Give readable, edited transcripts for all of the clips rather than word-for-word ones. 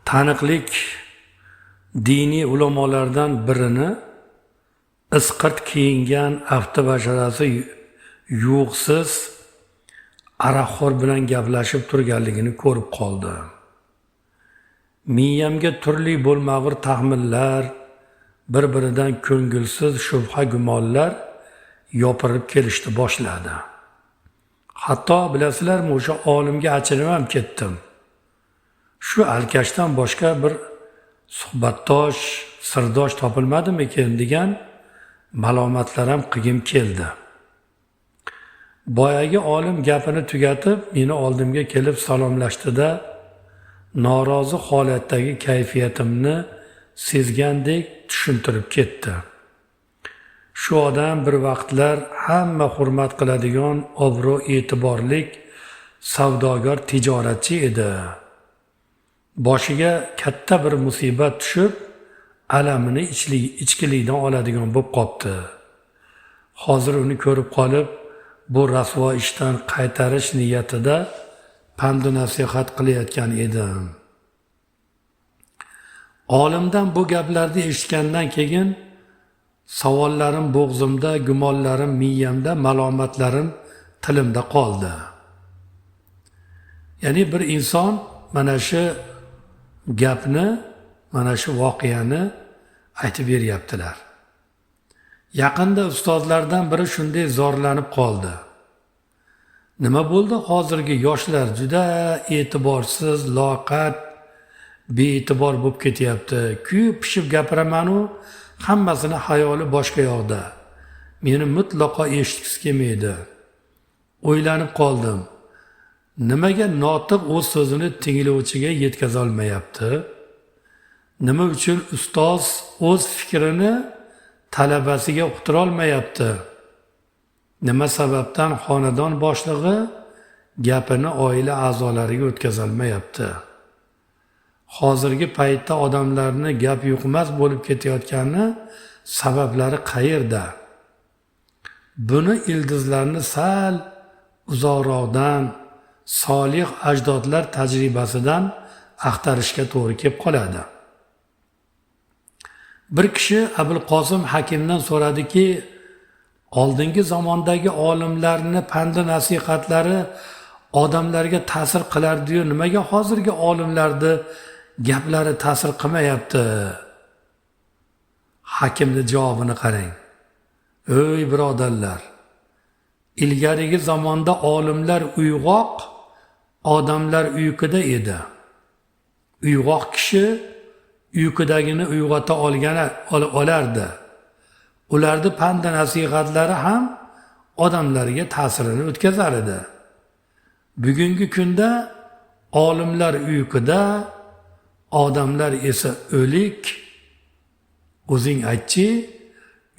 taniqlik diniy ulamolardan birini isqirt kiyingan avtobasharasi yo'qsiz aroqxo'r bilan gaplashib turganligini ko'rib qoldi. Miyamga turli bo'lmag'ur taxminlar, bir-biridan ko'ngilsiz shubha gumonlar yopirib kelishni boshladi. Hatto bilasizlarmi, o'sha olimga achinib ham ketdim. Shu alkashdan boshqa bir suhbatdosh, sirdosh topilmadimikin degan malomatlar ham qilgim keldi. Boyagi olim gapini tugatib, meni oldimga kelib salomlashdida, norozi holatdagi kayfiyatimni sezgandek tushuntirib ketdi. Shu odam bir vaqtlar hamma hurmat qiladigan obro' e'tiborlik savdogar tijoratchi edi. Boshiga katta bir musibat tushib, alamini ichkilikdan oladigan bo'lib qopti. Hozir uni ko'rib qolib, bu rasvo ishdan qaytarish niyatida pand nasihat qilayotgan edim. Olimdan bu gaplarni eshitgandan keyin savollarim bo'g'zimda, gumonlarim miyamda, malomatlarim tilimda qoldi. Ya'ni bir inson mana shu gapni, mana shu voqeani aytib beryaptilar. Yaqinda ustozlardan biri shunday zorlanib qoldi. Nima bo'ldi? Hozirgi yoshlar juda e'tiborsiz, loqat, bee'tibor bo'lib ketyapti. Kuyib pishib gapiraman-u, hammasini xayoli boshqa yoqda. Meni mutlaqo eshitgisi kelmaydi. O'ylanib qoldim. Nimaga notiq o'z so'zini tinglovchiga yetkaza olmayapti? Nima uchun ustoz o'z fikrini talabasiga uqtira olmayapti? Nima sababdan xonadon boshlig'i gapini oila a'zolariga o'tkaza olmayapti? Hozirgi paytda odamlarni gap yuqmas bo'lib ketayotgani sabablari qayerda? Buni ildizlarni sal uzoqroqdan, solih ajdodlar tajribasidan axtarishga to'g'ri kelib qoladi. Bir kishi Abul Qosim Hakimdan so'radiki, oldingi zamondagi olimlarni pandi nasihatlari odamlarga ta'sir qilardi-yu, nimaga hozirgi olimlarni gaplari ta'sir qilmayapti? Hakimni javobini qarang. Ey birodarlar, ilgarigi zamonda olimlar uyg'oq, odamlar uyquda edi. Uyg'oq kishi uyqudagini uyg'ota olardi. Ularning pand nasihatlari ham odamlarga ta'sirini o'tkazar edi. Bugungi kunda olimlar uyquda, odamlar esa o'lik. O'zing aytchi,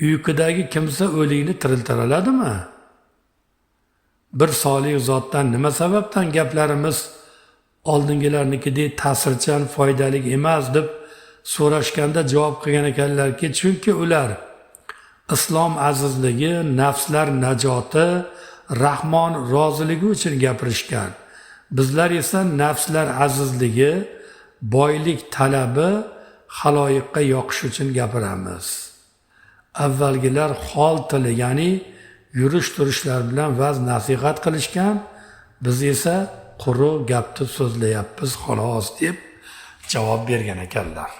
uyqudagi kimsa o'likni tiriltira oladimi? Bir solih zotdan nima sababdan gaplarimiz oldingilarnikidek ta'sirchan, foydali emas deb so'rashganda javob qilgan ekanlarki, chunki ular islom azizligi, nafslar najoti, Rahmon roziligi uchun gapirishgan. Bizlar esa nafslar azizligi, boylik talabi, xaloyiqqa yoqish uchun gapiramiz. Avvalgilar hol tili, ya'ni yurish-turishlar bilan vaz nasihat qilishgan, biz esa quruq gapni so'zlayapmiz xolos deb javob bergan ekanlar.